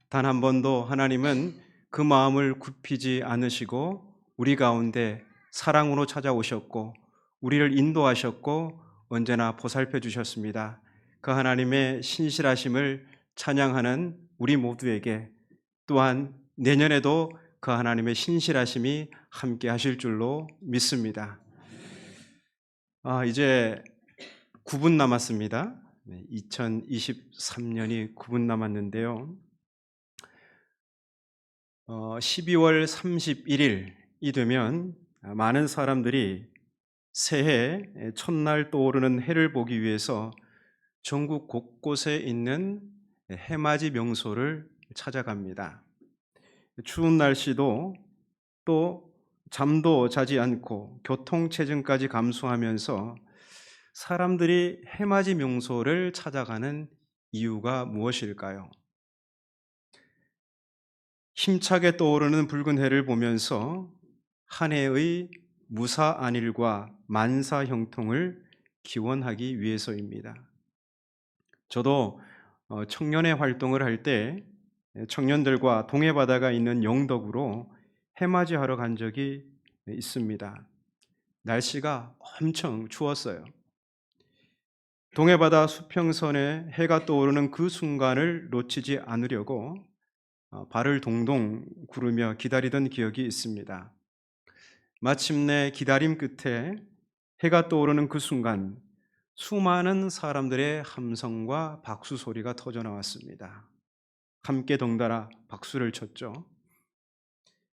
단 한 번도 하나님은 그 마음을 굽히지 않으시고 우리 가운데 사랑으로 찾아오셨고 우리를 인도하셨고 언제나 보살펴 주셨습니다. 그 하나님의 신실하심을 찬양하는 우리 모두에게 또한 내년에도 그 하나님의 신실하심이 함께 하실 줄로 믿습니다. 이제 9분 남았습니다. 2023년이 9분 남았는데요. 12월 31일이 되면 많은 사람들이 새해 첫날 떠오르는 해를 보기 위해서 전국 곳곳에 있는 해맞이 명소를 찾아갑니다. 추운 날씨도 또 잠도 자지 않고 교통체증까지 감수하면서 사람들이 해맞이 명소를 찾아가는 이유가 무엇일까요? 힘차게 떠오르는 붉은 해를 보면서 한 해의 무사안일과 만사형통을 기원하기 위해서입니다. 저도 청년회 활동을 할 때 청년들과 동해바다가 있는 영덕으로 해맞이하러 간 적이 있습니다. 날씨가 엄청 추웠어요. 동해바다 수평선에 해가 떠오르는 그 순간을 놓치지 않으려고 발을 동동 구르며 기다리던 기억이 있습니다. 마침내 기다림 끝에 해가 떠오르는 그 순간 수많은 사람들의 함성과 박수 소리가 터져 나왔습니다. 함께 덩달아 박수를 쳤죠.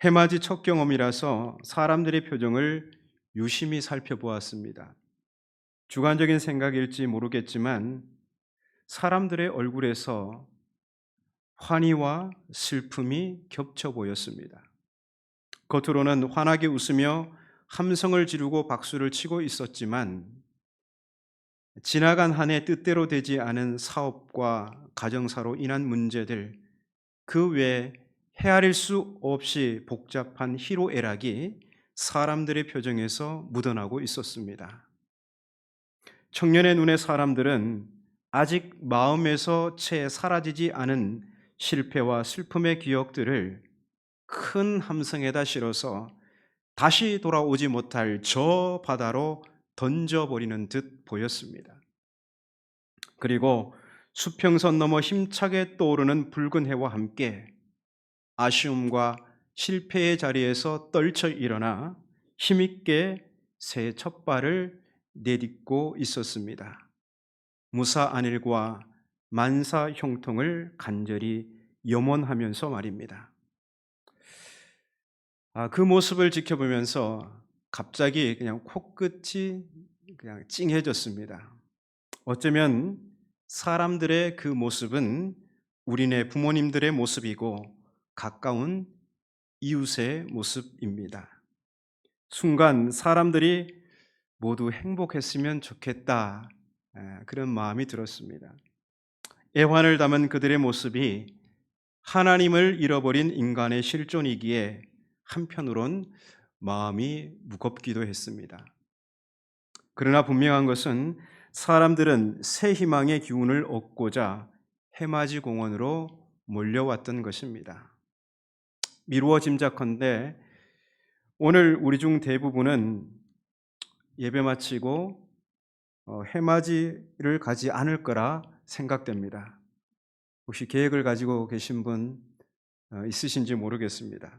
해맞이 첫 경험이라서 사람들의 표정을 유심히 살펴보았습니다. 주관적인 생각일지 모르겠지만 사람들의 얼굴에서 환희와 슬픔이 겹쳐 보였습니다. 겉으로는 환하게 웃으며 함성을 지르고 박수를 치고 있었지만 지나간 한 해 뜻대로 되지 않은 사업과 가정사로 인한 문제들, 그 외에 헤아릴 수 없이 복잡한 희로애락이 사람들의 표정에서 묻어나고 있었습니다. 청년의 눈의 사람들은 아직 마음에서 채 사라지지 않은 실패와 슬픔의 기억들을 큰 함성에다 실어서 다시 돌아오지 못할 저 바다로 던져버리는 듯 보였습니다. 그리고 수평선 넘어 힘차게 떠오르는 붉은 해와 함께 아쉬움과 실패의 자리에서 떨쳐 일어나 힘있게 새 첫발을 내딛고 있었습니다. 무사안일과 만사형통을 간절히 염원하면서 말입니다. 그 모습을 지켜보면서 갑자기 그냥 코끝이 그냥 찡해졌습니다. 어쩌면 사람들의 그 모습은 우리네 부모님들의 모습이고 가까운 이웃의 모습입니다. 순간 사람들이 모두 행복했으면 좋겠다, 그런 마음이 들었습니다. 애환을 담은 그들의 모습이 하나님을 잃어버린 인간의 실존이기에 한편으론 마음이 무겁기도 했습니다. 그러나 분명한 것은 사람들은 새 희망의 기운을 얻고자 해맞이 공원으로 몰려왔던 것입니다. 미루어 짐작컨대 오늘 우리 중 대부분은 예배 마치고 해맞이를 가지 않을 거라 생각됩니다. 혹시 계획을 가지고 계신 분 있으신지 모르겠습니다.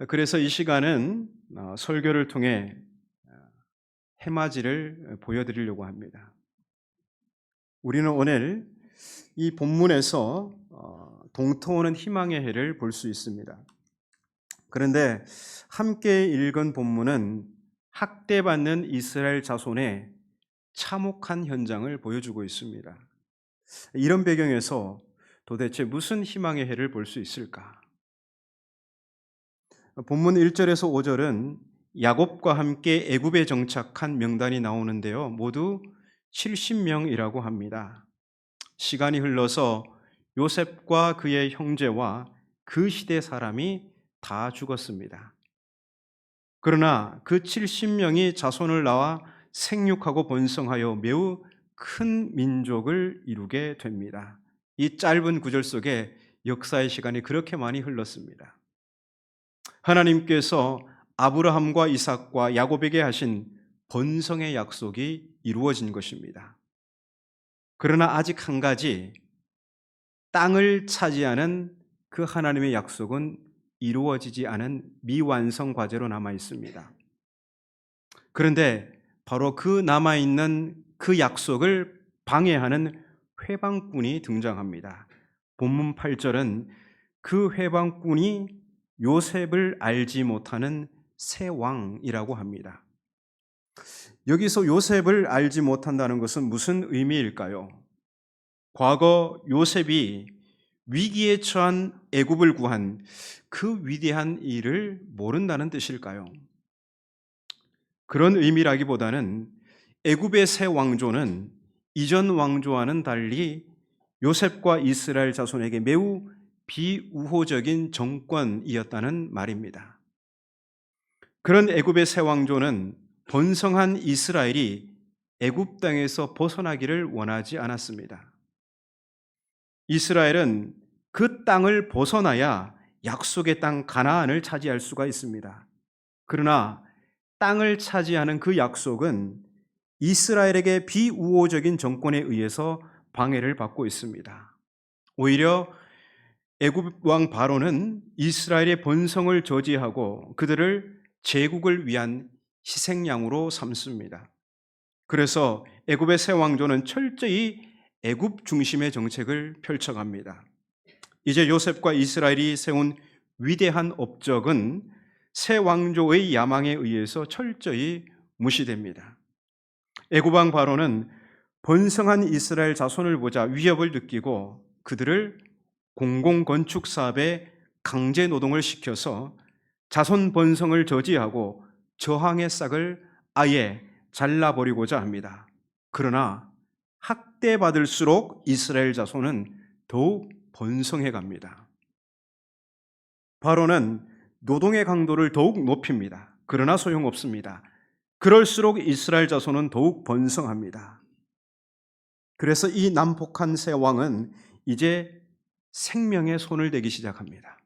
그래서 이 시간은 설교를 통해 해맞이를 보여드리려고 합니다. 우리는 오늘 이 본문에서 동터오는 희망의 해를 볼 수 있습니다. 그런데 함께 읽은 본문은 학대받는 이스라엘 자손의 참혹한 현장을 보여주고 있습니다. 이런 배경에서 도대체 무슨 희망의 해를 볼 수 있을까? 본문 1절에서 5절은 야곱과 함께 애굽에 정착한 명단이 나오는데요. 모두 70명이라고 합니다. 시간이 흘러서 요셉과 그의 형제와 그 시대 사람이 다 죽었습니다. 그러나 그 70명이 자손을 낳아 생육하고 번성하여 매우 큰 민족을 이루게 됩니다. 이 짧은 구절 속에 역사의 시간이 그렇게 많이 흘렀습니다. 하나님께서 아브라함과 이삭과 야곱에게 하신 번성의 약속이 이루어진 것입니다. 그러나 아직 한 가지, 땅을 차지하는 그 하나님의 약속은 이루어지지 않은 미완성 과제로 남아 있습니다. 그런데 바로 그 남아있는 그 약속을 방해하는 회방꾼이 등장합니다. 본문 8절은 그 회방꾼이 요셉을 알지 못하는 새 왕이라고 합니다. 여기서 요셉을 알지 못한다는 것은 무슨 의미일까요? 과거 요셉이 위기에 처한 애굽을 구한 그 위대한 일을 모른다는 뜻일까요? 그런 의미라기보다는 애굽의 새 왕조는 이전 왕조와는 달리 요셉과 이스라엘 자손에게 매우 비우호적인 정권이었다는 말입니다. 그런 애굽의 새 왕조는 번성한 이스라엘이 애굽 땅에서 벗어나기를 원하지 않았습니다. 이스라엘은 그 땅을 벗어나야 약속의 땅 가나안을 차지할 수가 있습니다. 그러나 땅을 차지하는 그 약속은 이스라엘에게 비우호적인 정권에 의해서 방해를 받고 있습니다. 오히려 애굽 왕 바로는 이스라엘의 번성을 저지하고 그들을 제국을 위한 희생양으로 삼습니다. 그래서 애굽의 새 왕조는 철저히 애굽 중심의 정책을 펼쳐갑니다. 이제 요셉과 이스라엘이 세운 위대한 업적은 새 왕조의 야망에 의해서 철저히 무시됩니다. 애굽 왕 바로는 번성한 이스라엘 자손을 보자 위협을 느끼고 그들을 공공건축 사업에 강제 노동을 시켜서 자손 번성을 저지하고 저항의 싹을 아예 잘라버리고자 합니다. 그러나 학대받을수록 이스라엘 자손은 더욱 번성해 갑니다. 바로는 노동의 강도를 더욱 높입니다. 그러나 소용없습니다. 그럴수록 이스라엘 자손은 더욱 번성합니다. 그래서 이 난폭한 새 왕은 이제 생명의 손을 대기 시작합니다.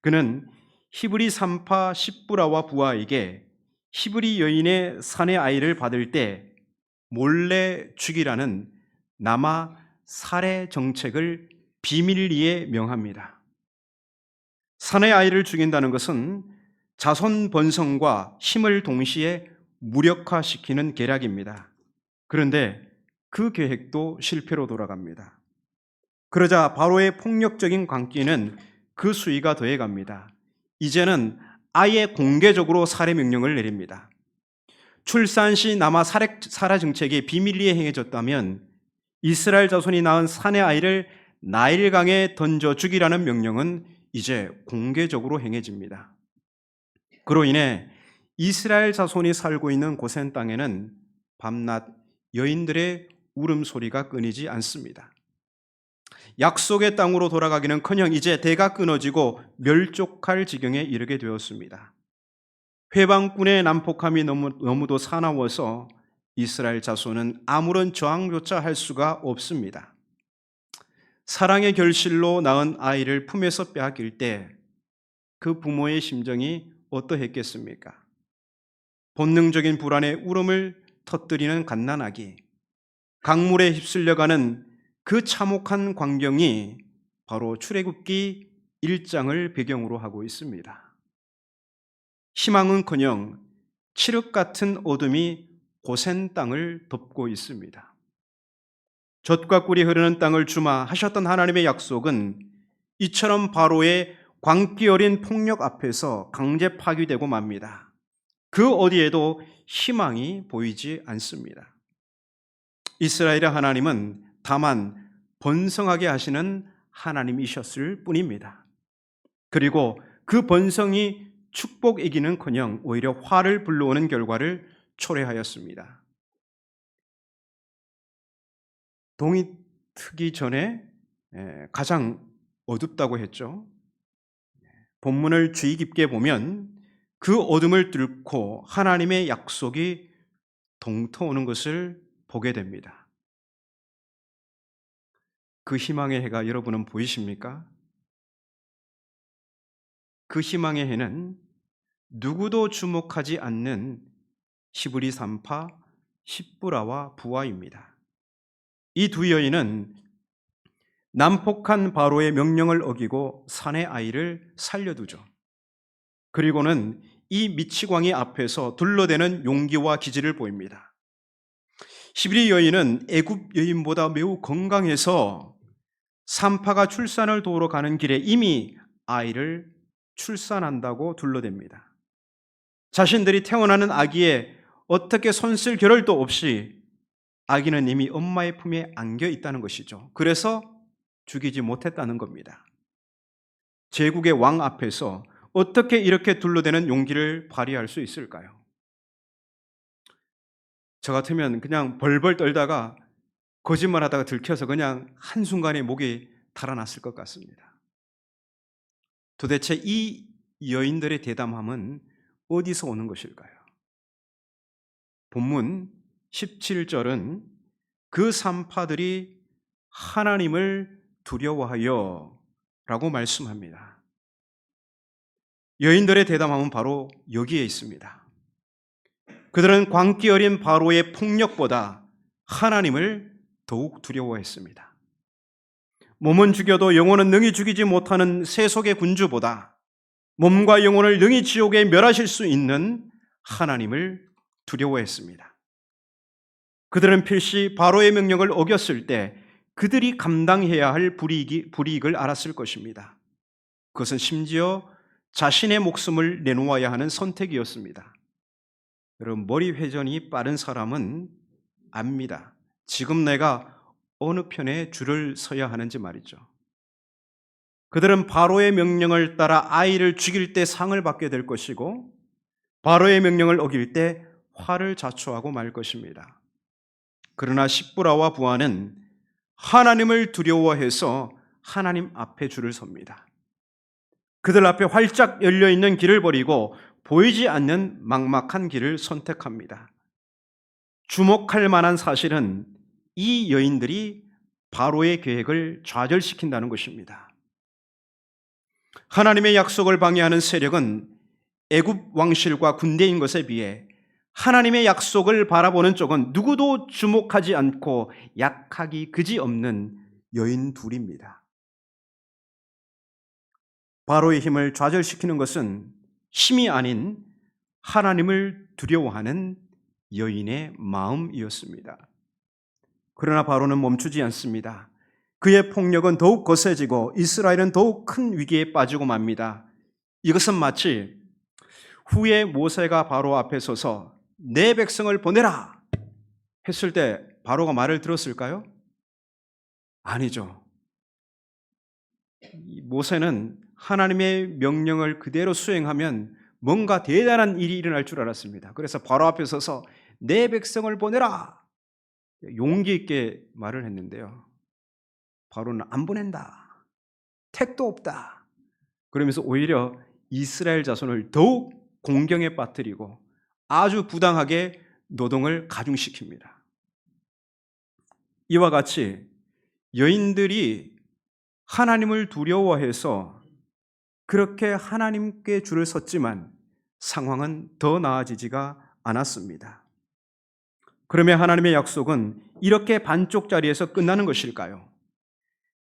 그는 히브리 산파 십부라와 부하에게 히브리 여인의 사내 아이를 받을 때 몰래 죽이라는 남아 살해 정책을 비밀리에 명합니다. 사내 아이를 죽인다는 것은 자손 번성과 힘을 동시에 무력화시키는 계략입니다. 그런데 그 계획도 실패로 돌아갑니다. 그러자 바로의 폭력적인 광기는 그 수위가 더해갑니다. 이제는 아예 공개적으로 살해 명령을 내립니다. 출산 시 남아 살해 정책이 비밀리에 행해졌다면 이스라엘 자손이 낳은 사내 아이를 나일강에 던져 죽이라는 명령은 이제 공개적으로 행해집니다. 그로 인해 이스라엘 자손이 살고 있는 고센 땅에는 밤낮 여인들의 울음소리가 끊이지 않습니다. 약속의 땅으로 돌아가기는커녕 이제 대가 끊어지고 멸족할 지경에 이르게 되었습니다. 회방꾼의 난폭함이 너무도 사나워서 이스라엘 자손은 아무런 저항조차 할 수가 없습니다. 사랑의 결실로 낳은 아이를 품에서 빼앗길 때 그 부모의 심정이 어떠했겠습니까? 본능적인 불안의 울음을 터뜨리는 갓난아기, 강물에 휩쓸려가는 그 참혹한 광경이 바로 출애굽기 1장을 배경으로 하고 있습니다. 희망은커녕 칠흑 같은 어둠이 고센 땅을 덮고 있습니다. 젖과 꿀이 흐르는 땅을 주마 하셨던 하나님의 약속은 이처럼 바로의 광기 어린 폭력 앞에서 강제 파기되고 맙니다. 그 어디에도 희망이 보이지 않습니다. 이스라엘의 하나님은 다만 번성하게 하시는 하나님이셨을 뿐입니다. 그리고 그 번성이 축복이기는커녕 오히려 화를 불러오는 결과를 초래하였습니다. 동이 트기 전에 가장 어둡다고 했죠. 본문을 주의 깊게 보면 그 어둠을 뚫고 하나님의 약속이 동터오는 것을 보게 됩니다. 그 희망의 해가 여러분은 보이십니까? 그 희망의 해는 누구도 주목하지 않는 시브리 산파 십부라와 부하입니다. 이 두 여인은 난폭한 바로의 명령을 어기고 사내 아이를 살려두죠. 그리고는 이 미치광이 앞에서 둘러대는 용기와 기질을 보입니다. 시브리 여인은 애굽 여인보다 매우 건강해서 산파가 출산을 도우러 가는 길에 이미 아이를 출산한다고 둘러댑니다. 자신들이 태어나는 아기에 어떻게 손쓸 겨를도 없이 아기는 이미 엄마의 품에 안겨 있다는 것이죠. 그래서 죽이지 못했다는 겁니다. 제국의 왕 앞에서 어떻게 이렇게 둘러대는 용기를 발휘할 수 있을까요? 저 같으면 그냥 벌벌 떨다가 거짓말하다가 들켜서 그냥 한순간에 목이 달아났을 것 같습니다. 도대체 이 여인들의 대담함은 어디서 오는 것일까요? 본문 17절은 그 산파들이 하나님을 두려워하여 라고 말씀합니다. 여인들의 대담함은 바로 여기에 있습니다. 그들은 광기 어린 바로의 폭력보다 하나님을 더욱 두려워했습니다. 몸은 죽여도 영혼은 능히 죽이지 못하는 세속의 군주보다 몸과 영혼을 능히 지옥에 멸하실 수 있는 하나님을 두려워했습니다. 그들은 필시 바로의 명령을 어겼을 때 그들이 감당해야 할 불이익을 알았을 것입니다. 그것은 심지어 자신의 목숨을 내놓아야 하는 선택이었습니다. 여러분, 머리 회전이 빠른 사람은 압니다. 지금 내가 어느 편에 줄을 서야 하는지 말이죠. 그들은 바로의 명령을 따라 아이를 죽일 때 상을 받게 될 것이고 바로의 명령을 어길 때 화를 자초하고 말 것입니다. 그러나 십부라와 부하는 하나님을 두려워해서 하나님 앞에 줄을 섭니다. 그들 앞에 활짝 열려있는 길을 버리고 보이지 않는 막막한 길을 선택합니다. 주목할 만한 사실은 이 여인들이 바로의 계획을 좌절시킨다는 것입니다. 하나님의 약속을 방해하는 세력은 애굽 왕실과 군대인 것에 비해 하나님의 약속을 바라보는 쪽은 누구도 주목하지 않고 약하기 그지없는 여인 둘입니다. 바로의 힘을 좌절시키는 것은 힘이 아닌 하나님을 두려워하는 여인의 마음이었습니다. 그러나 바로는 멈추지 않습니다. 그의 폭력은 더욱 거세지고 이스라엘은 더욱 큰 위기에 빠지고 맙니다. 이것은 마치 후에 모세가 바로 앞에 서서 내 백성을 보내라 했을 때 바로가 말을 들었을까요? 아니죠. 모세는 하나님의 명령을 그대로 수행하면 뭔가 대단한 일이 일어날 줄 알았습니다. 그래서 바로 앞에 서서 내 백성을 보내라 용기 있게 말을 했는데요. 바로는 안 보낸다. 택도 없다. 그러면서 오히려 이스라엘 자손을 더욱 공경에 빠뜨리고 아주 부당하게 노동을 가중시킵니다. 이와 같이 여인들이 하나님을 두려워해서 그렇게 하나님께 줄을 섰지만 상황은 더 나아지지가 않았습니다. 그러면 하나님의 약속은 이렇게 반쪽짜리에서 끝나는 것일까요?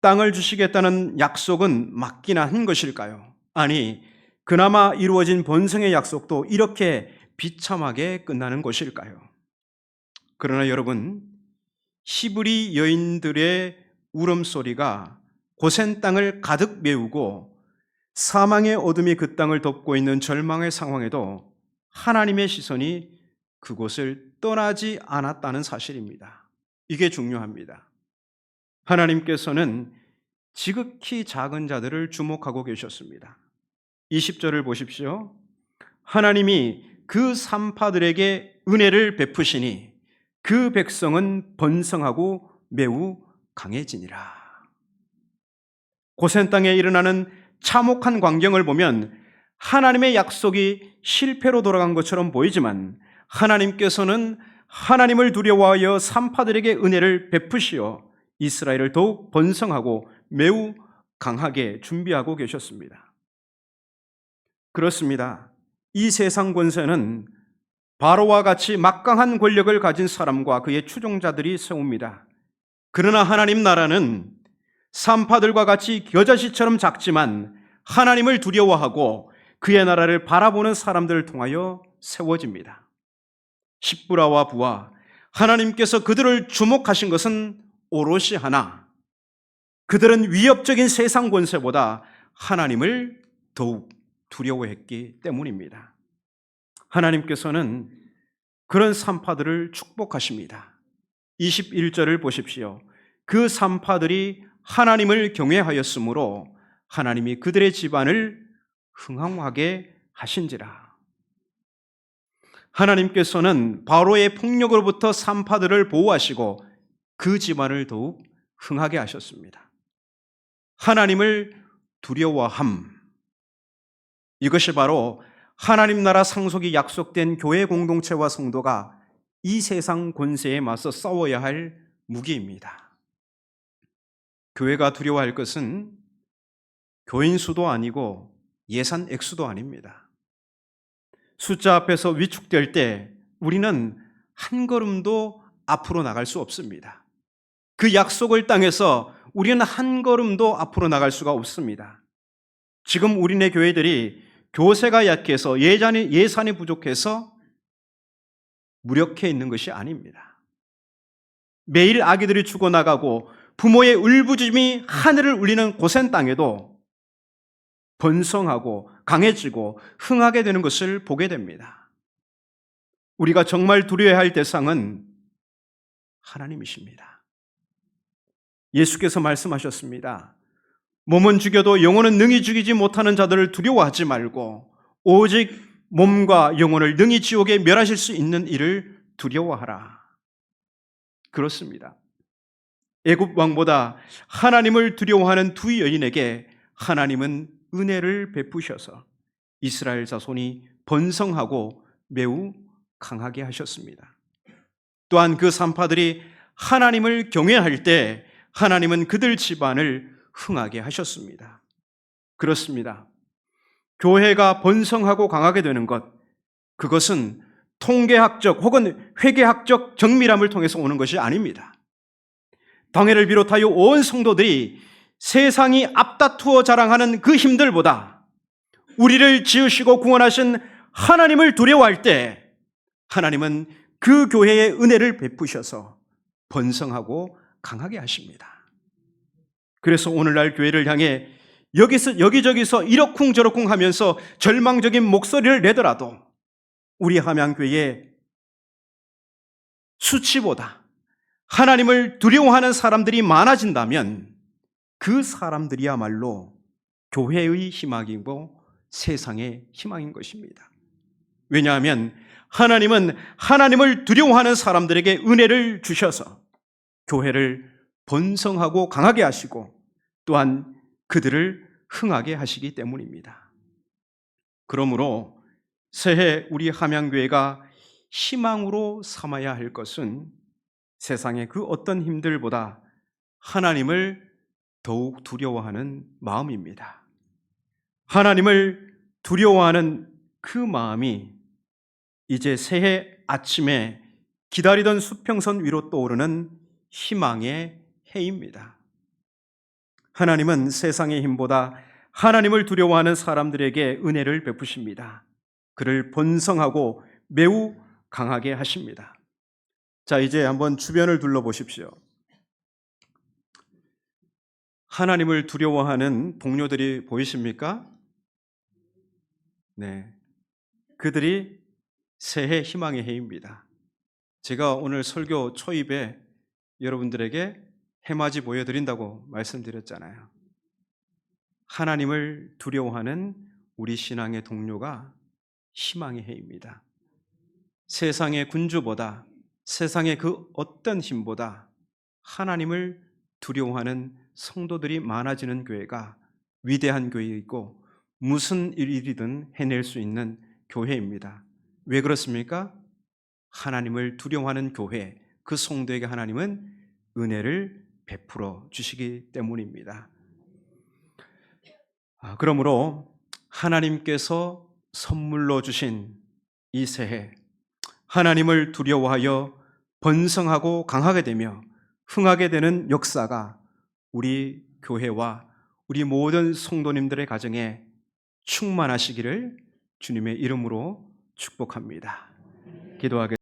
땅을 주시겠다는 약속은 맞기나 한 것일까요? 아니, 그나마 이루어진 번성의 약속도 이렇게 비참하게 끝나는 것일까요? 그러나 여러분, 히브리 여인들의 울음소리가 고센 땅을 가득 메우고 사망의 어둠이 그 땅을 덮고 있는 절망의 상황에도 하나님의 시선이 그곳을 떠나지 않았다는 사실입니다. 이게 중요합니다. 하나님께서는 지극히 작은 자들을 주목하고 계셨습니다. 20절을 보십시오. 하나님이 그 산파들에게 은혜를 베푸시니 그 백성은 번성하고 매우 강해지니라. 고센 땅에 일어나는 참혹한 광경을 보면 하나님의 약속이 실패로 돌아간 것처럼 보이지만 하나님께서는 하나님을 두려워하여 산파들에게 은혜를 베푸시어 이스라엘을 더욱 번성하고 매우 강하게 준비하고 계셨습니다. 그렇습니다. 이 세상 권세는 바로와 같이 막강한 권력을 가진 사람과 그의 추종자들이 세웁니다. 그러나 하나님 나라는 산파들과 같이 겨자씨처럼 작지만 하나님을 두려워하고 그의 나라를 바라보는 사람들을 통하여 세워집니다. 십부라와 부하, 하나님께서 그들을 주목하신 것은 오롯이 하나, 그들은 위협적인 세상 권세보다 하나님을 더욱 두려워했기 때문입니다. 하나님께서는 그런 산파들을 축복하십니다. 21절을 보십시오. 그 산파들이 하나님을 경외하였으므로 하나님이 그들의 집안을 흥황하게 하신지라. 하나님께서는 바로의 폭력으로부터 산파들을 보호하시고 그 집안을 더욱 흥하게 하셨습니다. 하나님을 두려워함, 이것이 바로 하나님 나라 상속이 약속된 교회 공동체와 성도가 이 세상 권세에 맞서 싸워야 할 무기입니다. 교회가 두려워할 것은 교인 수도 아니고 예산 액수도 아닙니다. 숫자 앞에서 위축될 때 우리는 한 걸음도 앞으로 나갈 수 없습니다. 그 약속을 땅에서 우리는 한 걸음도 앞으로 나갈 수가 없습니다. 지금 우리네 교회들이 교세가 약해서 예산이 부족해서 무력해 있는 것이 아닙니다. 매일 아기들이 죽어나가고 부모의 울부짖음이 하늘을 울리는 고센 땅에도 번성하고 강해지고 흥하게 되는 것을 보게 됩니다. 우리가 정말 두려워야 할 대상은 하나님이십니다. 예수께서 말씀하셨습니다. 몸은 죽여도 영혼은 능히 죽이지 못하는 자들을 두려워하지 말고 오직 몸과 영혼을 능히 지옥에 멸하실 수 있는 이를 두려워하라. 그렇습니다. 애굽 왕보다 하나님을 두려워하는 두 여인에게 하나님은 은혜를 베푸셔서 이스라엘 자손이 번성하고 매우 강하게 하셨습니다. 또한 그 산파들이 하나님을 경외할 때 하나님은 그들 집안을 흥하게 하셨습니다. 그렇습니다. 교회가 번성하고 강하게 되는 것, 그것은 통계학적 혹은 회계학적 정밀함을 통해서 오는 것이 아닙니다. 당회를 비롯하여 온 성도들이 세상이 앞다투어 자랑하는 그 힘들보다 우리를 지으시고 구원하신 하나님을 두려워할 때 하나님은 그 교회의 은혜를 베푸셔서 번성하고 강하게 하십니다. 그래서 오늘날 교회를 향해 여기저기서 이러쿵저러쿵 하면서 절망적인 목소리를 내더라도 우리 함양교회의 수치보다 하나님을 두려워하는 사람들이 많아진다면 그 사람들이야말로 교회의 희망이고 세상의 희망인 것입니다. 왜냐하면 하나님은 하나님을 두려워하는 사람들에게 은혜를 주셔서 교회를 번성하고 강하게 하시고 또한 그들을 흥하게 하시기 때문입니다. 그러므로 새해 우리 함양교회가 희망으로 삼아야 할 것은 세상의 그 어떤 힘들보다 하나님을 더욱 두려워하는 마음입니다. 하나님을 두려워하는 그 마음이 이제 새해 아침에 기다리던 수평선 위로 떠오르는 희망의 해입니다. 하나님은 세상의 힘보다 하나님을 두려워하는 사람들에게 은혜를 베푸십니다. 그를 번성하고 매우 강하게 하십니다. 자, 이제 한번 주변을 둘러보십시오. 하나님을 두려워하는 동료들이 보이십니까? 네. 그들이 새해 희망의 해입니다. 제가 오늘 설교 초입에 여러분들에게 해맞이 보여드린다고 말씀드렸잖아요. 하나님을 두려워하는 우리 신앙의 동료가 희망의 해입니다. 세상의 군주보다 세상의 그 어떤 힘보다 하나님을 두려워하는 성도들이 많아지는 교회가 위대한 교회이고 무슨 일이든 해낼 수 있는 교회입니다. 왜 그렇습니까? 하나님을 두려워하는 교회, 그 성도에게 하나님은 은혜를 베풀어 주시기 때문입니다. 그러므로 하나님께서 선물로 주신 이 새해, 하나님을 두려워하여 번성하고 강하게 되며 흥하게 되는 역사가 우리 교회와 우리 모든 성도님들의 가정에 충만하시기를 주님의 이름으로 축복합니다. 기도하겠습니다.